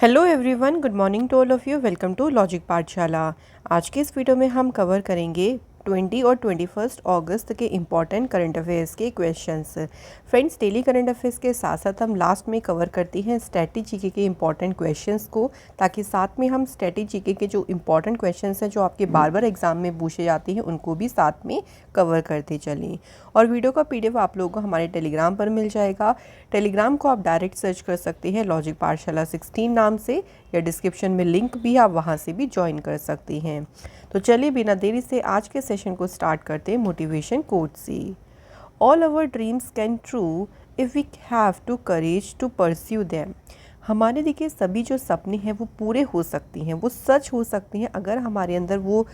Hello everyone, good morning to all of you. Welcome to logic Pathshala. आज के इस video में हम कवर करेंगे 20 और 21 अगस्त के इम्पॉर्टेंट करंट अफेयर्स के questions. Friends, daily current affairs के साथ साथ हम लास्ट में कवर करते हैं स्टैटिक के इम्पॉर्टेंट क्वेश्चंस को, ताकि साथ में हम स्टैटिक के जो इम्पॉर्टेंट क्वेश्चंस हैं जो आपके बार बार एग्जाम में पूछे जाते हैं उनको भी साथ में कवर करते चलें। और वीडियो का PDF आप लोगों को हमारे टेलीग्राम पर मिल जाएगा। टेलीग्राम को आप डायरेक्ट सर्च कर सकते हैं लॉजिक पाठशाला 16 नाम से, या डिस्क्रिप्शन में लिंक भी, आप वहां से भी ज्वाइन कर सकते हैं। तो चलिए बिना देरी से आज के सेशन को स्टार्ट करते हैं मोटिवेशन कोट से। All our dreams can true if we have to courage to pursue them. हमारे देखिए सभी जो सपने हैं वो पूरे हो सकती हैं, वो सच हो सकती हैं अगर हमारे अंदर वो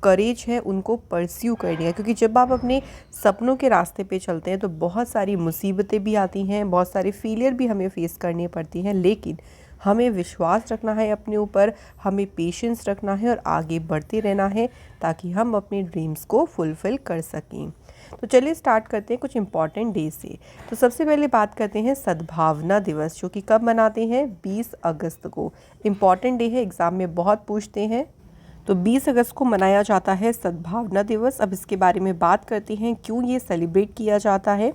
करेज है उनको परस्यू करनी है। क्योंकि जब आप अपने सपनों के रास्ते पे चलते हैं तो बहुत सारी मुसीबतें भी आती हैं, बहुत सारे फेलियर भी हमें फेस करनी पड़ती हैं, लेकिन हमें विश्वास रखना है अपने ऊपर, हमें पेशेंस रखना है और आगे बढ़ते रहना है ताकि हम अपने ड्रीम्स को फुलफ़िल कर सकें। तो चलिए स्टार्ट करते हैं कुछ इम्पॉर्टेंट डे से। तो सबसे पहले बात करते हैं सद्भावना दिवस, जो कि कब मनाते हैं? 20 अगस्त को। इम्पॉर्टेंट डे है, एग्ज़ाम में बहुत पूछते हैं। तो 20 अगस्त को मनाया जाता है सद्भावना दिवस। अब इसके बारे में बात करते हैं क्यों ये सेलिब्रेट किया जाता है।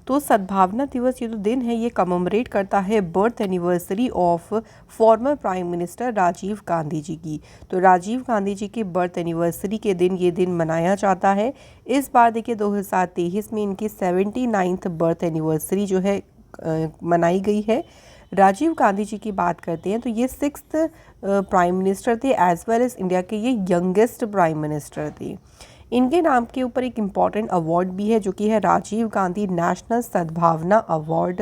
तो सद्भावना दिवस ये जो दिन है ये कमेमोरेट करता है birth anniversary of former prime minister Rajiv Gandhi ji की। तो राजीव गांधी जी के बर्थ एनिवर्सरी के दिन ये दिन मनाया जाता है। इस बार देखिए 2023 में इनकी 79th बर्थ एनिवर्सरी जो है मनाई गई है। राजीव गांधी जी की बात करते हैं तो ये 6th प्राइम मिनिस्टर थे, एज वेल एज इंडिया के ये यंगेस्ट प्राइम मिनिस्टर थे। इनके नाम के ऊपर एक इम्पॉर्टेंट अवार्ड भी है जो कि है राजीव गांधी नेशनल सद्भावना अवार्ड।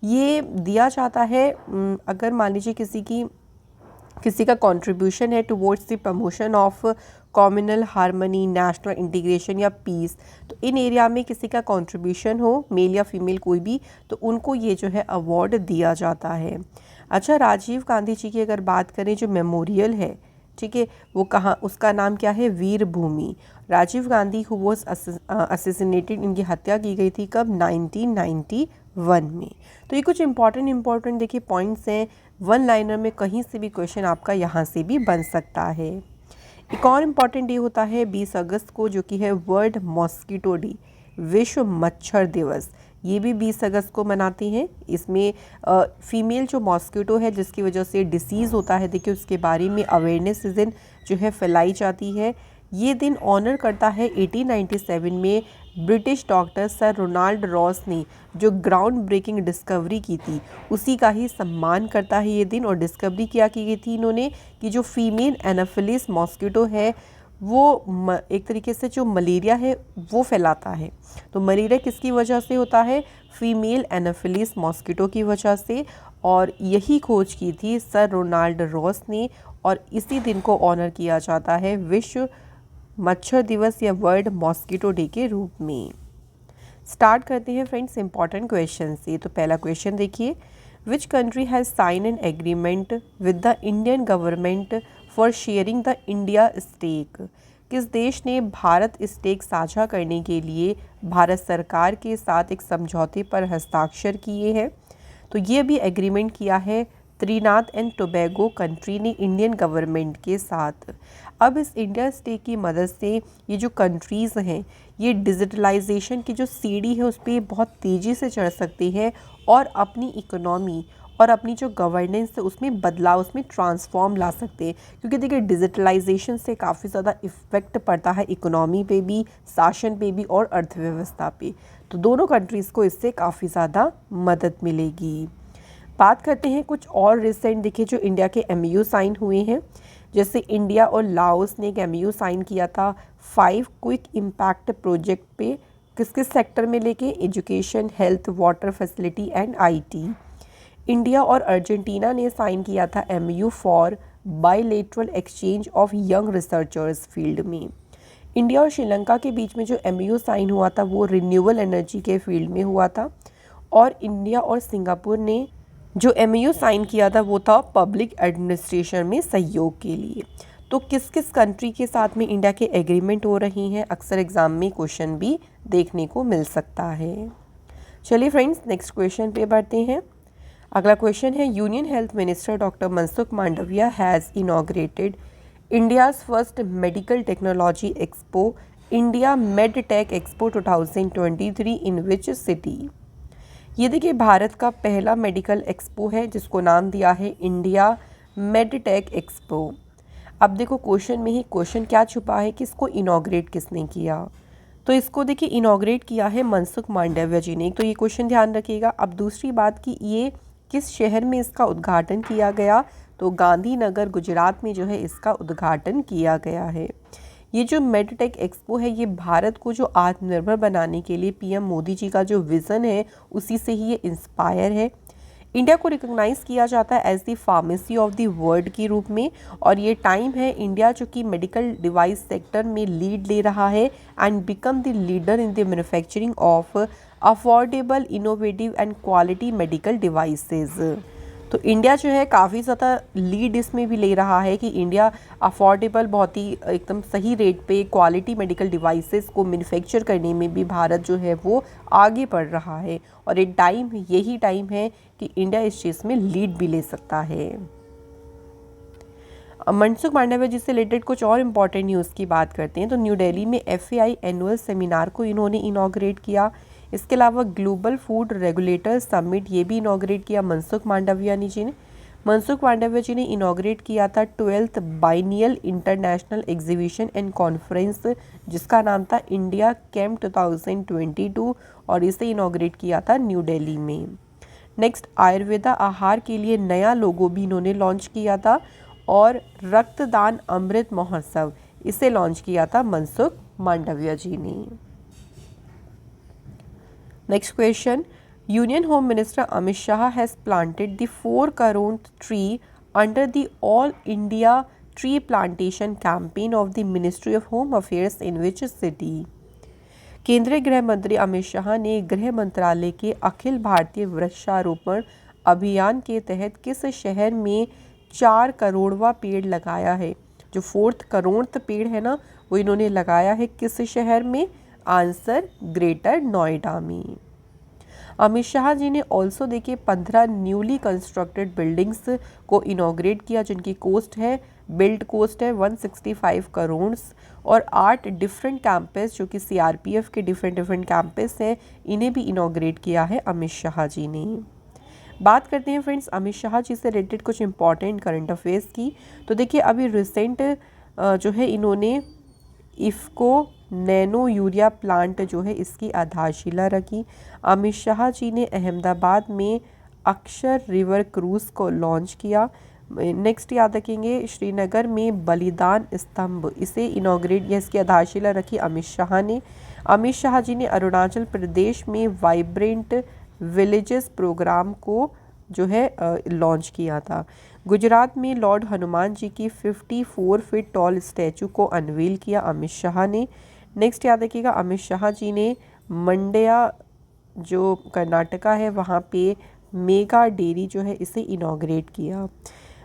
ये दिया जाता है अगर मान लीजिए किसी का कंट्रीब्यूशन है towards the promotion of communal harmony, national integration या पीस। तो इन एरिया में किसी का कंट्रीब्यूशन हो, मेल या फीमेल कोई भी, तो उनको ये जो है अवार्ड दिया जाता है। अच्छा, राजीव गांधी जी की अगर बात करें जो मेमोरियल है, ठीक है, वो कहाँ, उसका नाम क्या है? Veer Bhumi. Rajiv Gandhi who was assassinated, इनकी हत्या की गई थी कब? 1991 में। तो ये कुछ इंपॉर्टेंट देखिए पॉइंट्स हैं, वन लाइनर में कहीं से भी क्वेश्चन आपका यहाँ से भी बन सकता है। एक और इम्पॉर्टेंट डे होता है 20 अगस्त को, जो कि है वर्ल्ड मॉस्किटो डे, विश्व मच्छर दिवस। ये भी 20 अगस्त को मनाते हैं। इसमें फीमेल जो मॉस्किटो है जिसकी वजह से डिसीज़ होता है, देखिए उसके बारे में अवेयरनेस इस दिन जो है फैलाई जाती है। ये दिन ऑनर करता है 1897 में British doctor sir Ronald Ross ने जो ग्राउंड ब्रेकिंग डिस्कवरी की थी उसी का ही सम्मान करता है ये दिन। और डिस्कवरी क्या की गई थी इन्होंने कि जो फीमेल एनाफिलिस मॉस्किटो है वो एक तरीके से जो मलेरिया है वो फैलाता है। तो मलेरिया किसकी वजह से होता है? फीमेल एनाफिलिस मॉस्किटो की वजह से। और यही खोज की थी सर रोनाल्ड रॉस ने, और इसी दिन को ऑनर किया जाता है विश्व मच्छर दिवस या वर्ल्ड मॉस्किटो डे के रूप में। स्टार्ट करते हैं फ्रेंड्स इंपॉर्टेंट क्वेश्चन से। तो पहला क्वेश्चन देखिए, which country has sign an agreement with the Indian government for sharing the India stake. किस देश ने भारत स्टेक साझा करने के लिए भारत सरकार के साथ एक समझौते पर हस्ताक्षर किए हैं? तो ये भी एग्रीमेंट किया है त्रिनाद एंड टोबैगो कंट्री ने इंडियन गवर्नमेंट के साथ। अब इस इंडिया स्टेक की मदद से ये जो कंट्रीज़ हैं ये डिजिटलाइजेशन की जो सीढ़ी है उस पर बहुत तेज़ी से चढ़ सकते हैं और अपनी इकोनॉमी और अपनी जो गवर्नेंस है उसमें बदलाव, उसमें ट्रांसफॉर्म ला सकते हैं। क्योंकि देखिए डिजिटलाइजेशन से काफ़ी ज़्यादा इफ़ेक्ट पड़ता है इकोनॉमी पे भी, शासन पे भी और अर्थव्यवस्था पे। तो दोनों कंट्रीज़ को इससे काफ़ी ज़्यादा मदद मिलेगी। बात करते हैं कुछ और रिसेंट देखिए जो इंडिया के MOU साइन हुए हैं। जैसे इंडिया और लाओस ने एक MOU साइन किया था 5 क्विक इम्पैक्ट प्रोजेक्ट पे, किस किस सेक्टर में लेके? Education, health, water facility and IT। India और अर्जेंटीना ने साइन किया था MOU for bilateral exchange of young researchers field में। इंडिया और श्रीलंका के बीच में जो MOU साइन हुआ था वो रिन्यूएबल एनर्जी के फील्ड में हुआ था। और इंडिया और सिंगापुर ने जो MOU साइन किया था वो था पब्लिक एडमिनिस्ट्रेशन में सहयोग के लिए। तो किस किस कंट्री के साथ में इंडिया के एग्रीमेंट हो रही हैं, अक्सर एग्जाम में क्वेश्चन भी देखने को मिल सकता है। चलिए फ्रेंड्स नेक्स्ट क्वेश्चन पे बढ़ते हैं। अगला क्वेश्चन है, union health minister doctor Mansukh Mandaviya has inaugurated India's first medical technology expo India medtech expo 2023 in which city. ये देखिए भारत का पहला मेडिकल एक्सपो है जिसको नाम दिया है इंडिया मेडटेक एक्सपो। अब देखो क्वेश्चन में ही क्वेश्चन क्या छुपा है कि इसको इनॉग्रेट किसने किया, तो इसको देखिए इनॉग्रेट किया है मनसुख मांडविया जी ने, तो ये क्वेश्चन ध्यान रखिएगा। अब दूसरी बात कि ये किस शहर में इसका उद्घाटन किया गया, तो गांधीनगर गुजरात में जो है इसका उद्घाटन किया गया है। ये जो मेडटेक एक्सपो है ये भारत को जो आत्मनिर्भर बनाने के लिए पीएम मोदी जी का जो विज़न है उसी से ही ये इंस्पायर है। इंडिया को रिकॉग्नाइज किया जाता है as the pharmacy of the world के रूप में, और ये टाइम है इंडिया जो कि मेडिकल डिवाइस सेक्टर में लीड ले रहा है and become the leader in the manufacturing of affordable innovative and quality medical devices. तो इंडिया जो है काफ़ी ज़्यादा लीड इसमें भी ले रहा है कि इंडिया अफोर्डेबल बहुत ही एकदम सही रेट पे क्वालिटी मेडिकल डिवाइसेस को मैन्युफैक्चर करने में भी भारत जो है वो आगे बढ़ रहा है, और यही टाइम है कि इंडिया इस चीज़ में लीड भी ले सकता है। मनसुख मांडविया जी से रिलेटेड कुछ और इम्पॉर्टेंट न्यूज़ की बात करते हैं, तो न्यू दिल्ली में FAI एनुअल सेमिनार को इन्होंने इनॉग्रेट किया। इसके अलावा ग्लोबल फूड रेगुलेटर समिट ये भी इनॉग्रेट किया मनसुख मांडविया जी ने। मनसुख मांडविया जी ने इनॉग्रेट किया था 12th biennial international exhibition and conference जिसका नाम था इंडिया कैम्प 2022, और इसे इनॉग्रेट किया था न्यू दिल्ली में। नेक्स्ट, आयुर्वेदा आहार के लिए नया लोगो भी इन्होंने लॉन्च किया था, और रक्तदान अमृत महोत्सव इसे लॉन्च किया था मनसुख मांडविया जी ने। Next question, union home minister Amit Shah has planted the 4 crore tree under the all India tree plantation campaign of the ministry of home affairs in which city. केंद्रीय गृह मंत्री अमित शाह ने गृह मंत्रालय के अखिल भारतीय वृक्षारोपण अभियान के तहत किस शहर में 4 करोड़वा पेड़ लगाया है। जो 4th करोड़ पेड़ है ना वो इन्होंने लगाया है किस शहर में, आंसर ग्रेटर नोएडा में। अमित शाह जी ने ऑल्सो देखिए 15 न्यूली कंस्ट्रक्टेड बिल्डिंग्स को इनॉग्रेट किया जिनकी बिल्ड कोस्ट है 165 करोड़, और 8 डिफरेंट कैंपस जो कि CRPF के डिफरेंट कैंपस हैं इन्हें भी इनॉग्रेट किया है अमित शाह जी ने। बात करते हैं फ्रेंड्स अमित शाह जी से रिलेटेड कुछ इंपॉर्टेंट करंट अफेयर्स की, तो देखिए अभी रिसेंट जो है इन्होंने इफ़को नैनो यूरिया प्लांट जो है इसकी आधारशिला रखी। अमित शाह जी ने अहमदाबाद में अक्षर रिवर क्रूज़ को लॉन्च किया। नेक्स्ट याद रखेंगे श्रीनगर में बलिदान स्तंभ इसे इनॉग्रेट या इसकी आधारशिला रखी अमित शाह ने। अमित शाह जी ने अरुणाचल प्रदेश में वाइब्रेंट विलेजेस प्रोग्राम को जो है लॉन्च किया था। गुजरात में लॉर्ड हनुमान जी की 54 फीट टॉल स्टैचू को अनवील किया अमित शाह ने। नेक्स्ट याद रखिएगा अमित शाह जी ने मंड्या जो कर्नाटका है वहाँ पे मेगा डेयरी जो है इसे इनॉग्रेट किया।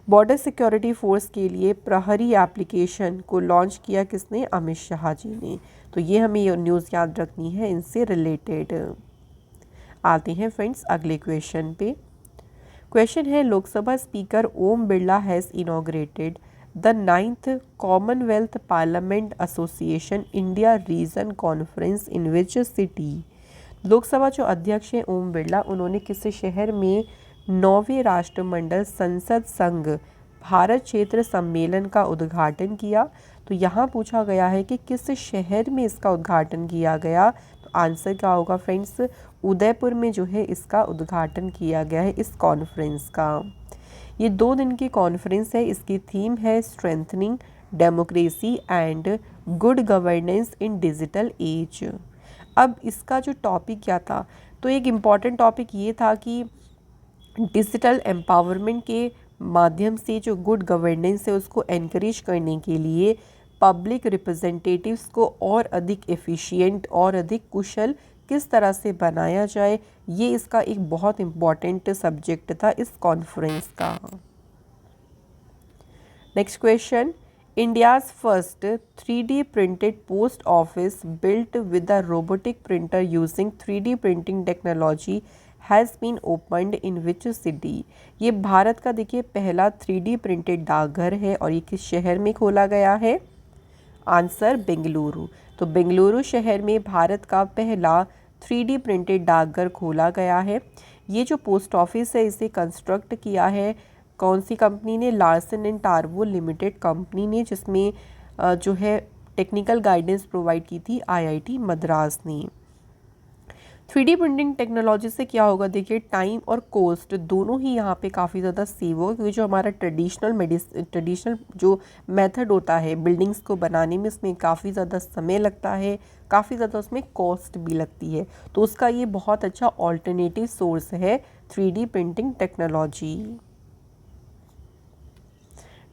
बॉर्डर सिक्योरिटी फोर्स के लिए प्रहरी एप्लीकेशन को लॉन्च किया किसने, अमित शाह जी ने। तो ये हमें ये न्यूज़ याद रखनी है इनसे रिलेटेड। आते हैं फ्रेंड्स अगले क्वेश्चन पे। क्वेश्चन है, Lok Sabha speaker Om Birla has inaugurated the 9th Commonwealth parliament association India region conference in which city. Lok Sabha जो अध्यक्ष हैं ओम बिरला उन्होंने किस शहर में 9वें राष्ट्रमंडल संसद संघ भारत क्षेत्र सम्मेलन का उद्घाटन किया। तो यहाँ पूछा गया है कि किस शहर में इसका उद्घाटन किया गया, तो आंसर क्या होगा फ्रेंड्स, उदयपुर में जो है इसका उद्घाटन किया गया है इस कॉन्फ्रेंस का। ये 2 दिन की कॉन्फ्रेंस है, इसकी थीम है strengthening democracy and good governance in digital age. अब इसका जो टॉपिक क्या था, तो एक इम्पॉर्टेंट टॉपिक ये था कि डिजिटल एम्पावरमेंट के माध्यम से जो गुड गवर्नेंस है उसको एनकरेज करने के लिए पब्लिक रिप्रेजेंटेटिव्स को और अधिक एफिशिएंट और अधिक कुशल किस तरह से बनाया जाए, ये इसका एक बहुत इम्पॉर्टेंट सब्जेक्ट था इस कॉन्फ्रेंस का। Next question, India's first 3D printed post office built with a robotic printer using 3D printing technology has been opened in which city. ये भारत का देखिए पहला 3D प्रिंटेड डाकघर है और ये किस शहर में खोला गया है? आंसर बेंगलुरु। तो बेंगलुरु शहर में भारत का पहला 3D प्रिंटेड डाकघर खोला गया है। ये जो पोस्ट ऑफिस है इसे कंस्ट्रक्ट किया है कौन सी कंपनी ने? Larsen and turbo limited company ने, जिसमें जो है टेक्निकल गाइडेंस प्रोवाइड की थी IIT मद्रास ने। 3D प्रिंटिंग टेक्नोलॉजी से क्या होगा? देखिए टाइम और कॉस्ट दोनों ही यहाँ पे काफ़ी ज़्यादा सेव होगा, क्योंकि जो हमारा ट्रेडिशनल जो मेथड होता है बिल्डिंग्स को बनाने में, उसमें काफ़ी ज़्यादा समय लगता है, काफ़ी ज़्यादा उसमें कॉस्ट भी लगती है। तो उसका ये बहुत अच्छा ऑल्टरनेटिव सोर्स है 3D printing technology.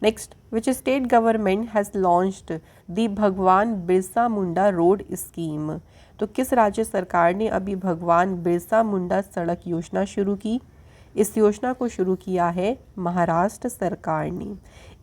Next, which state government has launched the भगवान बिरसा मुंडा रोड स्कीम। तो किस राज्य सरकार ने अभी भगवान बिरसा मुंडा सड़क योजना शुरू की? इस योजना को शुरू किया है महाराष्ट्र सरकार ने।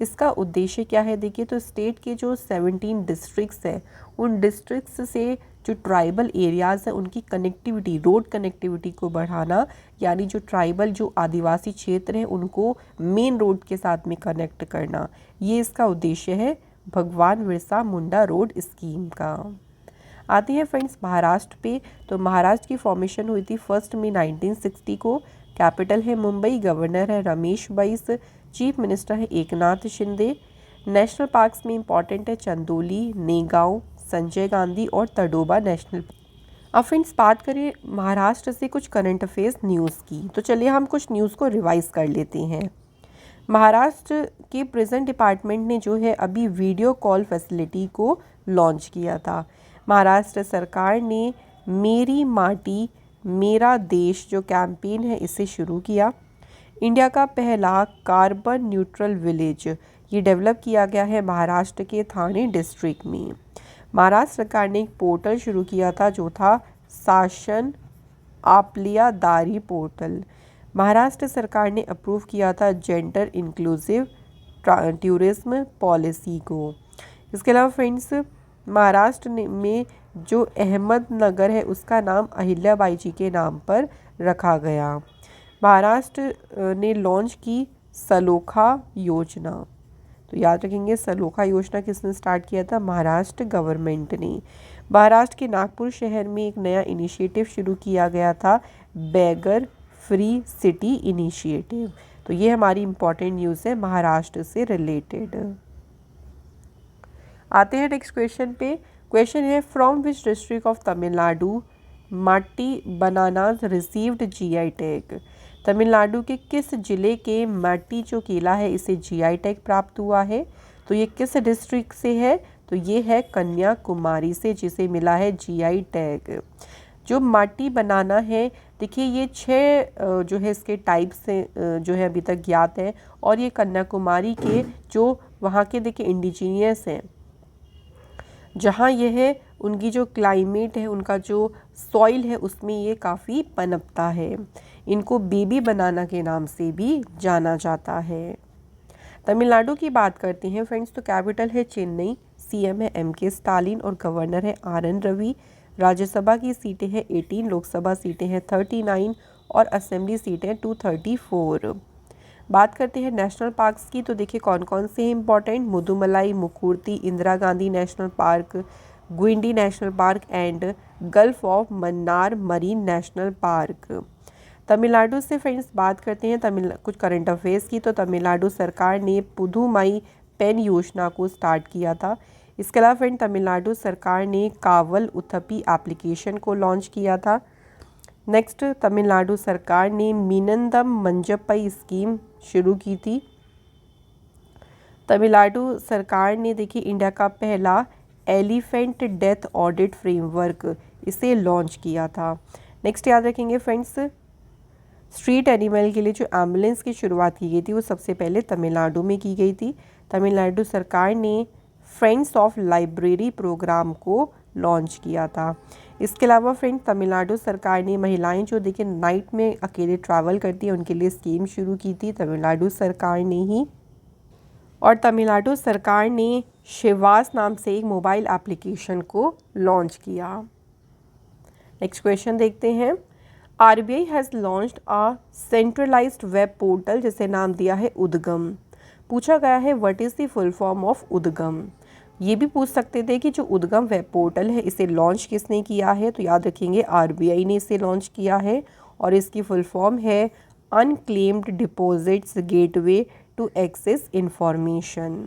इसका उद्देश्य क्या है? देखिए तो स्टेट के जो 17 डिस्ट्रिक्ट्स हैं उन डिस्ट्रिक्ट्स से जो ट्राइबल एरियाज़ हैं उनकी कनेक्टिविटी, रोड कनेक्टिविटी को बढ़ाना, यानी जो ट्राइबल जो आदिवासी क्षेत्र हैं उनको मेन रोड के साथ में कनेक्ट करना, ये इसका उद्देश्य है भगवान बिरसा मुंडा रोड स्कीम का। आते हैं फ्रेंड्स महाराष्ट्र पे। तो महाराष्ट्र की फॉर्मेशन हुई थी 1 मई 1960 को। कैपिटल है मुंबई, गवर्नर है रमेश बैस, चीफ मिनिस्टर है एकनाथ शिंदे। नेशनल पार्क्स में इंपॉर्टेंट है चंदोली, नेगांव, संजय गांधी और तडोबा नेशनल। अब फ्रेंड्स बात करें महाराष्ट्र से कुछ करंट अफेयर्स न्यूज़ की, तो चलिए हम कुछ न्यूज़ को रिवाइज कर लेते हैं। महाराष्ट्र के प्रिजन डिपार्टमेंट ने जो है अभी वीडियो कॉल फैसिलिटी को लॉन्च किया था। महाराष्ट्र सरकार ने मेरी माटी मेरा देश जो कैंपेन है इसे शुरू किया। इंडिया का पहला कार्बन न्यूट्रल विलेज ये डेवलप किया गया है महाराष्ट्र के थाने डिस्ट्रिक्ट में। महाराष्ट्र सरकार ने एक पोर्टल शुरू किया था जो था शासन आपलिया दारी पोर्टल। महाराष्ट्र सरकार ने अप्रूव किया था जेंडर इंक्लूसिव टूरिज्म पॉलिसी को। इसके अलावा फ्रेंड्स महाराष्ट्र में जो अहमदनगर है उसका नाम अहिल्याबाई जी के नाम पर रखा गया। महाराष्ट्र ने लॉन्च की सलोखा योजना। तो याद रखेंगे सलोखा योजना किसने स्टार्ट किया था? महाराष्ट्र गवर्नमेंट ने। महाराष्ट्र के नागपुर शहर में एक नया इनिशिएटिव शुरू किया गया था बेगर फ्री सिटी इनिशिएटिव। तो ये हमारी इम्पॉर्टेंट न्यूज़ है महाराष्ट्र से रिलेटेड। आते हैं नेक्स्ट क्वेश्चन पे। क्वेश्चन है from which district of Tamil Nadu Matti bananas received GI tag. Tamil Nadu के किस जिले के माटी जो केला है इसे GI टैग प्राप्त हुआ है? तो ये किस डिस्ट्रिक्ट से है? तो ये है कन्याकुमारी से, जिसे मिला है GI टैग। जो माटी बनाना है देखिए ये 6 जो है इसके टाइप से जो है अभी तक ज्ञात है, और ये कन्याकुमारी के जो वहाँ के देखिए इंडिजीनियस हैं, जहाँ यह है उनकी जो क्लाइमेट है, उनका जो सॉइल है उसमें ये काफ़ी पनपता है। इनको बेबी बनाना के नाम से भी जाना जाता है। तमिलनाडु की बात करते हैं फ्रेंड्स, तो कैपिटल है चेन्नई, CM है MK स्टालिन और गवर्नर है RN रवि। राज्यसभा की सीटें हैं 18, लोकसभा सीटें हैं 39 और असेंबली सीटें 234। बात करते हैं नेशनल पार्क्स की, तो देखिए कौन कौन से हैं important. Mudumalai, Mukurthi, Indira Gandhi national park, Guindy national park and gulf of Mannar marine national park. Tamil Nadu से फ्रेंड्स बात करते हैं कुछ करंट अफेयर्स की, तो तमिलनाडु सरकार ने पुदुमाई पेन योजना को स्टार्ट किया था। इसके अलावा फ्रेंड तमिलनाडु सरकार ने कावल उथपी एप्लीकेशन को लॉन्च किया था। नेक्स्ट, तमिलनाडु सरकार ने मीनंदम मंजप्पई स्कीम शुरू की थी। तमिलनाडु सरकार ने देखिए इंडिया का पहला एलिफेंट डेथ ऑडिट फ्रेमवर्क इसे लॉन्च किया था। नेक्स्ट याद रखेंगे फ्रेंड्स, स्ट्रीट एनिमल के लिए जो एम्बुलेंस की शुरुआत की गई थी वो सबसे पहले तमिलनाडु में की गई थी। तमिलनाडु सरकार ने फ्रेंड्स ऑफ लाइब्रेरी प्रोग्राम को लॉन्च किया था। इसके अलावा फ्रेंड तमिलनाडु सरकार ने महिलाएं जो देखिए नाइट में अकेले ट्रैवल करती हैं उनके लिए स्कीम शुरू की थी तमिलनाडु सरकार ने ही। और तमिलनाडु सरकार ने शिवास नाम से एक मोबाइल एप्लीकेशन को लॉन्च किया। नेक्स्ट क्वेश्चन देखते हैं। RBI has launched a centralised web portal जिसे नाम दिया है उद्गम। पूछा गया है what is the full form of उद्गम। ये भी पूछ सकते थे कि जो उद्गम वेब पोर्टल है इसे लॉन्च किसने किया है, तो याद रखेंगे आरबीआई ने इसे लॉन्च किया है और इसकी फुल फॉर्म है unclaimed deposits gateway to access information.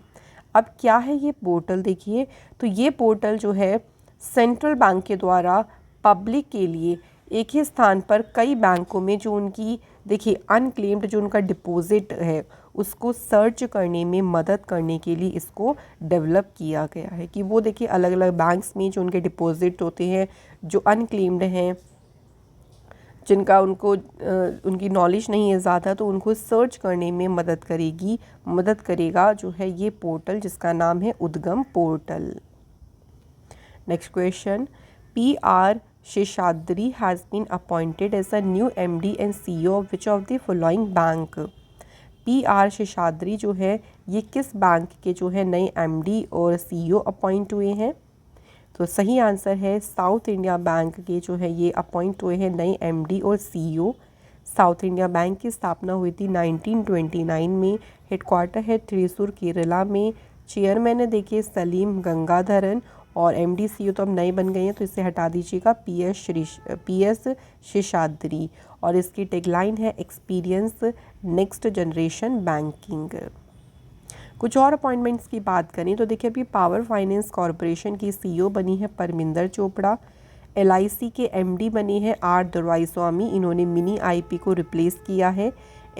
अब क्या है ये पोर्टल, देखिए तो ये पोर्टल जो है सेंट्रल बैंक के द्वारा पब्लिक के लिए एक ही स्थान पर कई बैंकों में जो उनकी देखिए अनक्लेम्ड जो उनका डिपॉजिट है उसको सर्च करने में मदद करने के लिए इसको डेवलप किया गया है कि वो देखिए अलग अलग बैंक्स में जो उनके डिपॉजिट होते हैं जो अनक्लेम्ड हैं, जिनका उनकी नॉलेज नहीं है ज़्यादा, तो उनको सर्च करने में मदद करेगा जो है ये पोर्टल जिसका नाम है Udgam portal. Next question, PR Seshadri has been appointed as a new MD and CEO of which of the following bank. PR Seshadri जो है ये किस बैंक के जो है नए MD और CEO अपॉइंट हुए हैं, तो सही आंसर है साउथ इंडिया बैंक के जो है ये अपॉइंट हुए हैं नए MD और CEO। साउथ इंडिया बैंक की स्थापना हुई थी 1929 में, हेडक्वार्टर है त्रिशूर केरला में, चेयरमैन है देखिए सलीम गंगाधरन और MD CEO तो अब नए बन गए हैं तो इसे हटा दीजिएगा PS शेषाद्री और इसकी टैगलाइन है एक्सपीरियंस नेक्स्ट जनरेशन बैंकिंग। कुछ और अपॉइंटमेंट्स की बात करें तो देखिए अभी पावर फाइनेंस कॉरपोरेशन की CEO बनी है परमिंदर चोपड़ा, LIC के MD बने हैं R दुर्वाईस्वामी, इन्होंने मिनी IP को रिप्लेस किया है।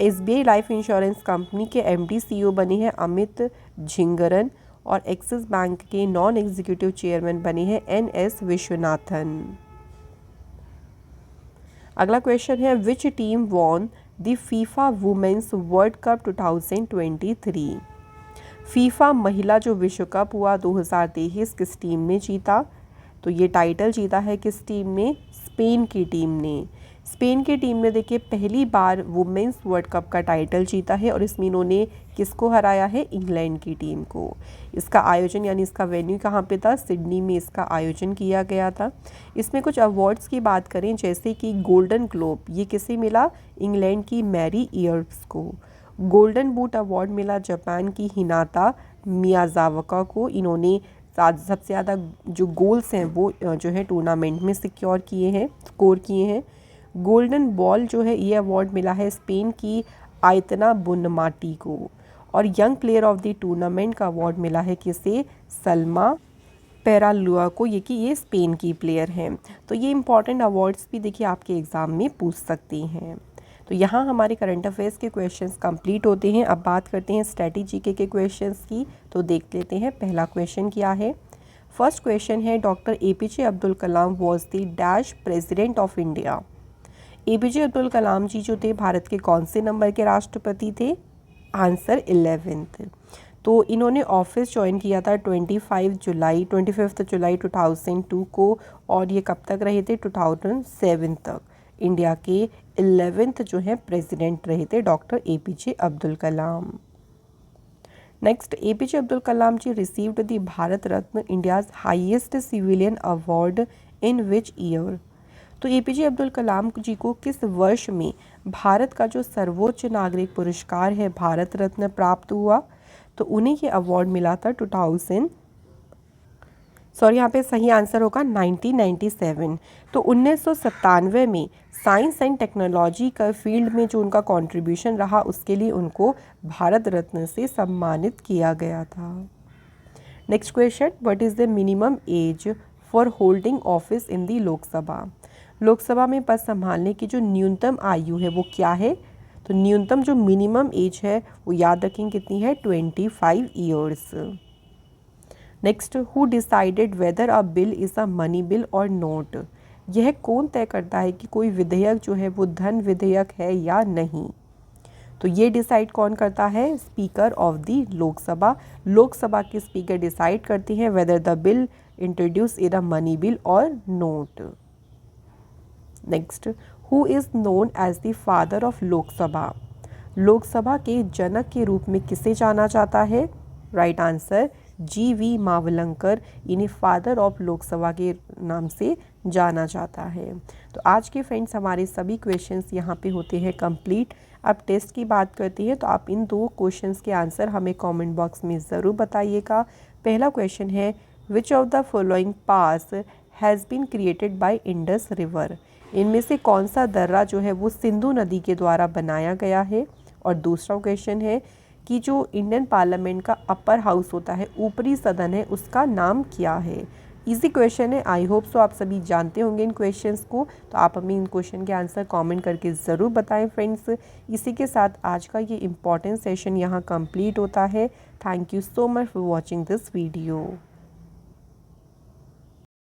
SBI लाइफ इंश्योरेंस कंपनी के MD CEO बने हैं अमित झिंगरन और एक्सिस बैंक के नॉन एग्जीक्यूटिव चेयरमैन बने हैं NS विश्वनाथन। अगला क्वेश्चन है which team won the FIFA women's world cup 2023। FIFA महिला जो विश्व कप हुआ 2023 किस टीम ने जीता, तो ये टाइटल जीता है किस टीम ने, स्पेन की टीम ने। स्पेन की टीम ने देखिए पहली बार वुमेन्स वर्ल्ड कप का टाइटल जीता है और इसमें इन्होंने किसको हराया है, इंग्लैंड की टीम को। इसका आयोजन यानी इसका वेन्यू कहाँ पे था, सिडनी में इसका आयोजन किया गया था। इसमें कुछ अवार्ड्स की बात करें जैसे कि गोल्डन ग्लोब, ये किसे मिला, इंग्लैंड की मैरी ईयर्स को। गोल्डन बूट अवार्ड मिला जापान की हिनाता मियाजावका को, इन्होंने सबसे ज़्यादा जो गोल्स हैं वो जो है टूर्नामेंट में स्कोर किए हैं। गोल्डन बॉल जो है ये अवार्ड मिला है स्पेन की आयतना बुनमाटी को और young player of the tournament का अवार्ड मिला है किसे, सल्मा पेरालुआ को, ये स्पेन की प्लेयर हैं। तो ये इंपॉर्टेंट अवार्ड्स भी देखिए आपके एग्ज़ाम में पूछ सकते हैं। तो यहाँ हमारे करंट अफेयर्स के क्वेश्चंस कंप्लीट होते हैं। अब बात करते हैं स्ट्रेटजी के क्वेश्चंस की, तो देख लेते हैं पहला क्वेश्चन क्या है। फर्स्ट क्वेश्चन है doctor APJ Abdul Kalam was the dash president of India. APJ Abdul Kalam ji जो थे भारत के कौन से नंबर के राष्ट्रपति थे, आंसर 11th। तो इन्होंने ऑफिस ज्वाइन किया था 25 जुलाई 2002 को और ये कब तक रहे थे, 2007 तक। इंडिया के 11th जो है प्रेसिडेंट रहे थे doctor APJ Abdul Kalam. Next, APJ Abdul Kalam ji received the Bharat Ratna India's highest civilian award in which year. तो APJ अब्दुल कलाम जी को किस वर्ष में भारत का जो सर्वोच्च नागरिक पुरस्कार है भारत रत्न प्राप्त हुआ, तो उन्हें ये अवार्ड मिला था यहाँ पे सही आंसर होगा 1997। तो 1997 में साइंस एंड टेक्नोलॉजी का फील्ड में जो उनका कंट्रीब्यूशन रहा उसके लिए उनको भारत रत्न से सम्मानित किया गया था। Next question, what is the minimum age for holding office in the Lok Sabha. Lok Sabha में पद संभालने की जो न्यूनतम आयु है वो क्या है, तो न्यूनतम जो मिनिमम एज है वो याद रखें कितनी है, 25 years. Next, who decided weather a bill is a money bill और नोट। यह कौन तय करता है कि कोई विधेयक जो है वो धन विधेयक है या नहीं, तो ये डिसाइड कौन करता है, speaker of the Lok Sabha. Lok Sabha के स्पीकर डिसाइड करती हैं whether the bill introduce in a money bill और not. Next, who is known as the father of Lok Sabha. Lok Sabha के जनक के रूप में किसे जाना जाता है, राइट आंसर GV मावलंकर, इन्हें फादर ऑफ लोकसभा के नाम से जाना जाता है। तो आज के फ्रेंड्स हमारे सभी क्वेश्चंस यहाँ पे होते हैं कंप्लीट। अब टेस्ट की बात करते हैं तो आप इन 2 क्वेश्चंस के आंसर हमें कमेंट बॉक्स में ज़रूर बताइएगा। पहला क्वेश्चन है, which of the following pass has been created by Indus river. इनमें से कौन सा दर्रा जो है वो सिंधु नदी के द्वारा बनाया गया है। और दूसरा क्वेश्चन है कि जो इंडियन पार्लियामेंट का अपर हाउस होता है, ऊपरी सदन है, उसका नाम क्या है। इजी क्वेश्चन है, आई होप सो आप सभी जानते होंगे इन क्वेश्चंस को। तो आप हमें इन क्वेश्चन के आंसर कमेंट करके ज़रूर बताएं फ्रेंड्स। इसी के साथ आज का ये इम्पॉर्टेंट सेशन यहाँ कंप्लीट होता है। Thank you so much for watching this video.